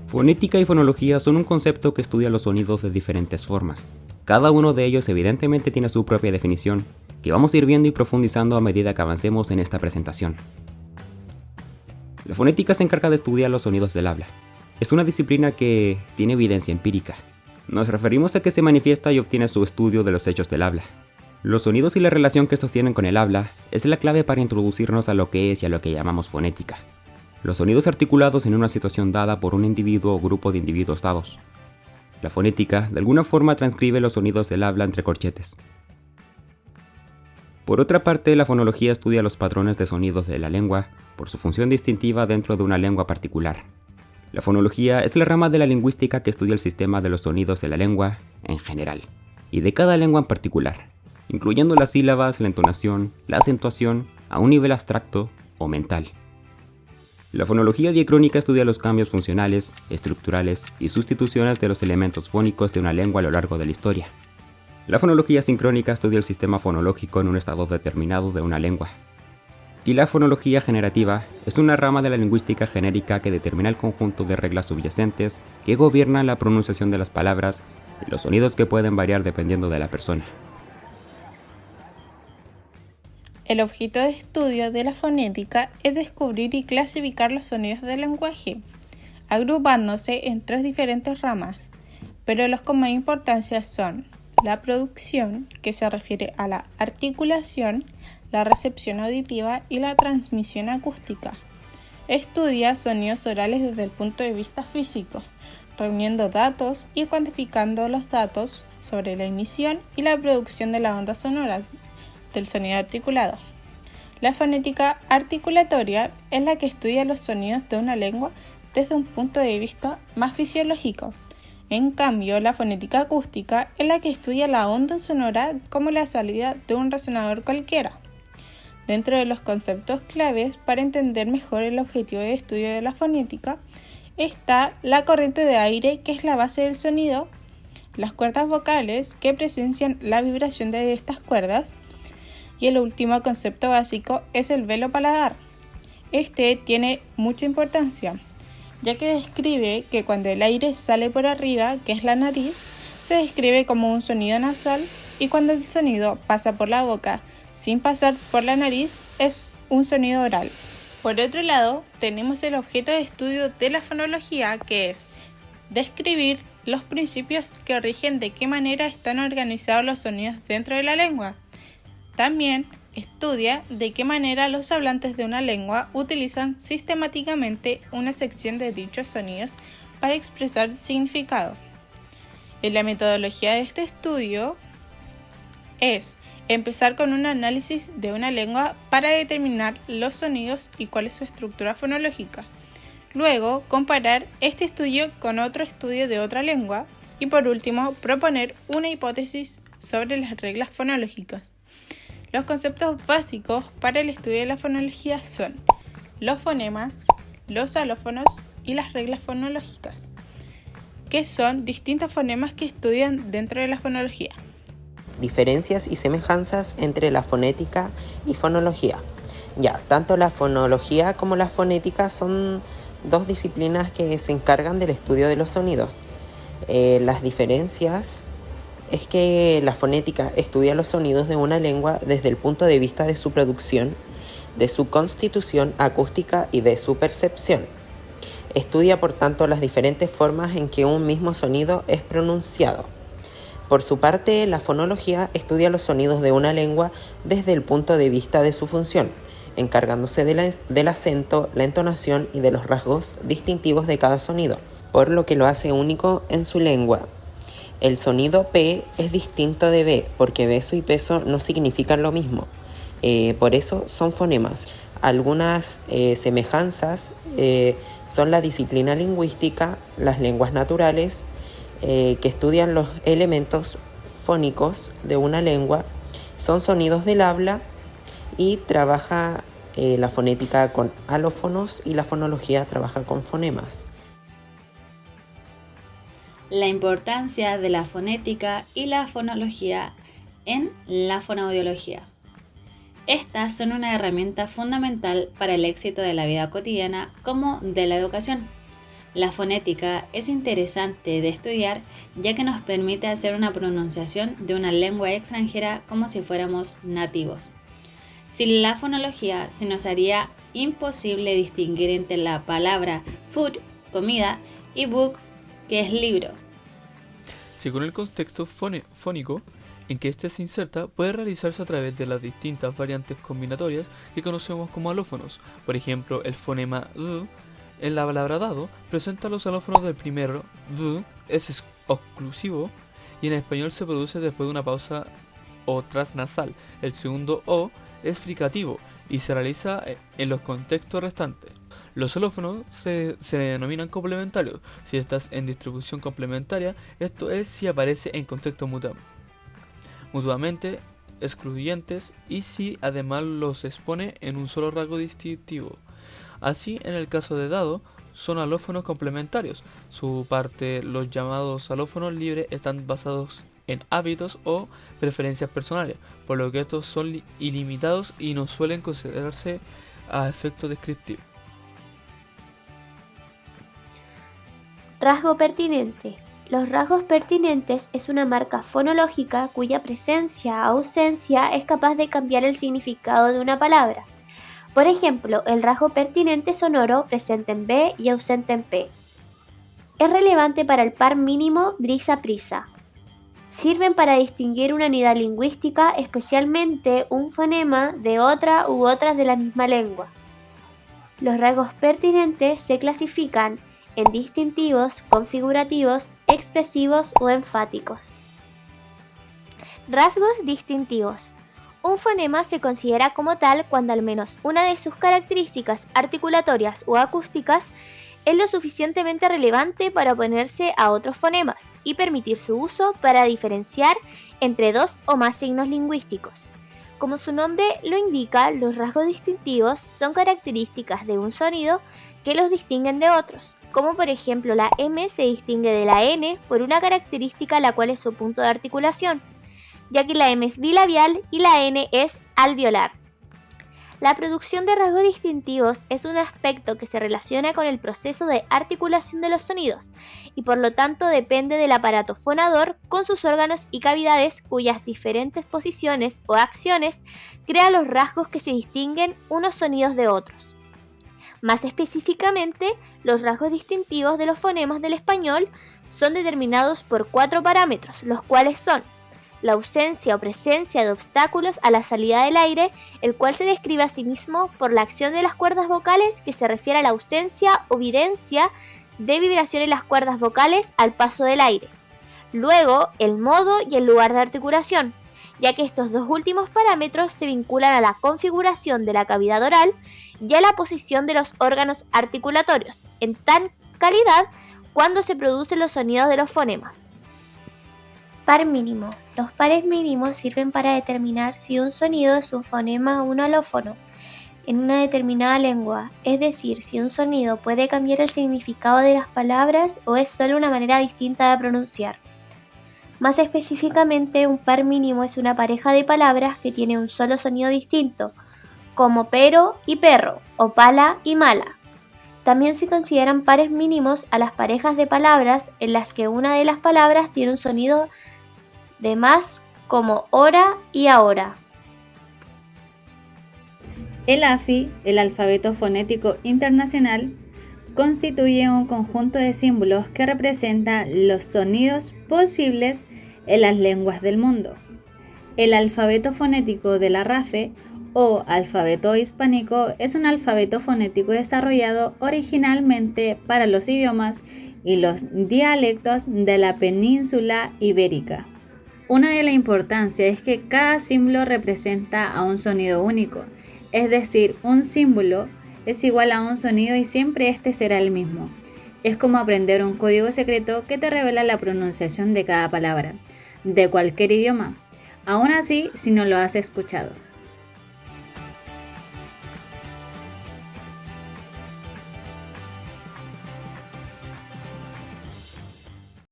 Fonética y fonología son un concepto que estudia los sonidos de diferentes formas. Cada uno de ellos evidentemente tiene su propia definición, que vamos a ir viendo y profundizando a medida que avancemos en esta presentación. La fonética se encarga de estudiar los sonidos del habla. Es una disciplina que tiene evidencia empírica. Nos referimos a que se manifiesta y obtiene su estudio de los hechos del habla. Los sonidos y la relación que estos tienen con el habla es la clave para introducirnos a lo que es y a lo que llamamos fonética. Los sonidos articulados en una situación dada por un individuo o grupo de individuos dados. La fonética, de alguna forma, transcribe los sonidos del habla entre corchetes. Por otra parte, la fonología estudia los patrones de sonidos de la lengua por su función distintiva dentro de una lengua particular. La fonología es la rama de la lingüística que estudia el sistema de los sonidos de la lengua en general, y de cada lengua en particular, incluyendo las sílabas, la entonación, la acentuación, a un nivel abstracto o mental. La fonología diacrónica estudia los cambios funcionales, estructurales y sustituciones de los elementos fónicos de una lengua a lo largo de la historia. La fonología sincrónica estudia el sistema fonológico en un estado determinado de una lengua. Y la fonología generativa es una rama de la lingüística genérica que determina el conjunto de reglas subyacentes que gobiernan la pronunciación de las palabras y los sonidos que pueden variar dependiendo de la persona. El objeto de estudio de la fonética es descubrir y clasificar los sonidos del lenguaje, agrupándose en 3 diferentes ramas, pero los con más importancia son la producción, que se refiere a la articulación, la recepción auditiva y la transmisión acústica. Estudia sonidos orales desde el punto de vista físico, reuniendo datos y cuantificando los datos sobre la emisión y la producción de las ondas sonoras del sonido articulado. La fonética articulatoria es la que estudia los sonidos de una lengua desde un punto de vista más fisiológico. En cambio, la fonética acústica es la que estudia la onda sonora como la salida de un resonador cualquiera. Dentro de los conceptos claves para entender mejor el objetivo de estudio de la fonética está la corriente de aire, que es la base del sonido, las cuerdas vocales que presencian la vibración de estas cuerdas, y el último concepto básico es el velo paladar. Este tiene mucha importancia, ya que describe que cuando el aire sale por arriba, que es la nariz, se describe como un sonido nasal, y cuando el sonido pasa por la boca sin pasar por la nariz es un sonido oral. Por otro lado, tenemos el objeto de estudio de la fonología, que es describir los principios que rigen de qué manera están organizados los sonidos dentro de la lengua. También estudia de qué manera los hablantes de una lengua utilizan sistemáticamente una sección de dichos sonidos para expresar significados. En la metodología de este estudio es empezar con un análisis de una lengua para determinar los sonidos y cuál es su estructura fonológica. Luego, comparar este estudio con otro estudio de otra lengua y, por último, proponer una hipótesis sobre las reglas fonológicas. Los conceptos básicos para el estudio de la fonología son los fonemas, los alófonos y las reglas fonológicas, que son distintos fonemas que estudian dentro de la fonología. Diferencias y semejanzas entre la fonética y fonología. Tanto la fonología como la fonética son 2 disciplinas que se encargan del estudio de los sonidos. Las diferencias es que la fonética estudia los sonidos de una lengua desde el punto de vista de su producción, de su constitución acústica y de su percepción. Estudia, por tanto, las diferentes formas en que un mismo sonido es pronunciado. Por su parte, la fonología estudia los sonidos de una lengua desde el punto de vista de su función, encargándose del acento, la entonación y de los rasgos distintivos de cada sonido, por lo que lo hace único en su lengua. El sonido P es distinto de B, porque beso y peso no significan lo mismo. Por eso son fonemas. Algunas semejanzas son la disciplina lingüística, las lenguas naturales, que estudian los elementos fónicos de una lengua, son sonidos del habla, y trabaja la fonética con alófonos y la fonología trabaja con fonemas. La importancia de la fonética y la fonología en la fonoaudiología. Estas son una herramienta fundamental para el éxito de la vida cotidiana como de la educación. La fonética es interesante de estudiar ya que nos permite hacer una pronunciación de una lengua extranjera como si fuéramos nativos. Sin la fonología se nos haría imposible distinguir entre la palabra food, comida, y book, que es libro. Según el contexto fónico en que éste se inserta, puede realizarse a través de las distintas variantes combinatorias que conocemos como alófonos. Por ejemplo, el fonema d en la palabra dado presenta los alófonos del primero, d es oclusivo y en español se produce después de una pausa o transnasal. El segundo o es fricativo y se realiza en los contextos restantes. Los alófonos se denominan complementarios si estás en distribución complementaria, esto es si aparece en contextos mutuamente excluyentes y si además los expone en un solo rasgo distintivo. Así, en el caso de dado, son alófonos complementarios. Su parte, los llamados alófonos libres, están basados en hábitos o preferencias personales, por lo que estos son ilimitados y no suelen considerarse a efectos descriptivos. Rasgo pertinente. Los rasgos pertinentes es una marca fonológica cuya presencia o ausencia es capaz de cambiar el significado de una palabra. Por ejemplo, el rasgo pertinente sonoro presente en B y ausente en P. Es relevante para el par mínimo brisa-prisa. Sirven para distinguir una unidad lingüística, especialmente un fonema de otra u otras de la misma lengua. Los rasgos pertinentes se clasifican en distintivos, configurativos, expresivos o enfáticos. Rasgos distintivos. Un fonema se considera como tal cuando al menos una de sus características articulatorias o acústicas es lo suficientemente relevante para oponerse a otros fonemas y permitir su uso para diferenciar entre dos o más signos lingüísticos. Como su nombre lo indica, los rasgos distintivos son características de un sonido que los distinguen de otros, como por ejemplo la M se distingue de la N por una característica la cual es su punto de articulación, ya que la M es bilabial y la N es alveolar. La producción de rasgos distintivos es un aspecto que se relaciona con el proceso de articulación de los sonidos y por lo tanto depende del aparato fonador con sus órganos y cavidades cuyas diferentes posiciones o acciones crean los rasgos que se distinguen unos sonidos de otros. Más específicamente, los rasgos distintivos de los fonemas del español son determinados por 4 parámetros, los cuales son la ausencia o presencia de obstáculos a la salida del aire, el cual se describe a sí mismo por la acción de las cuerdas vocales que se refiere a la ausencia o evidencia de vibración en las cuerdas vocales al paso del aire. Luego, el modo y el lugar de articulación, ya que estos dos últimos parámetros se vinculan a la configuración de la cavidad oral y a la posición de los órganos articulatorios, en tal calidad cuando se producen los sonidos de los fonemas. Par mínimo. Los pares mínimos sirven para determinar si un sonido es un fonema o un alófono en una determinada lengua, es decir, si un sonido puede cambiar el significado de las palabras o es solo una manera distinta de pronunciar. Más específicamente, un par mínimo es una pareja de palabras que tiene un solo sonido distinto, como pero y perro, o pala y mala. También se consideran pares mínimos a las parejas de palabras en las que una de las palabras tiene un sonido de más, como hora y ahora. El AFI, el Alfabeto Fonético Internacional, constituye un conjunto de símbolos que representan los sonidos posibles en las lenguas del mundo. El alfabeto fonético de la RAFE o alfabeto hispánico es un alfabeto fonético desarrollado originalmente para los idiomas y los dialectos de la península ibérica. Una de las importancias es que cada símbolo representa a un sonido único, es decir, un símbolo es igual a un sonido y siempre este será el mismo. Es como aprender un código secreto que te revela la pronunciación de cada palabra, de cualquier idioma, aún así si no lo has escuchado.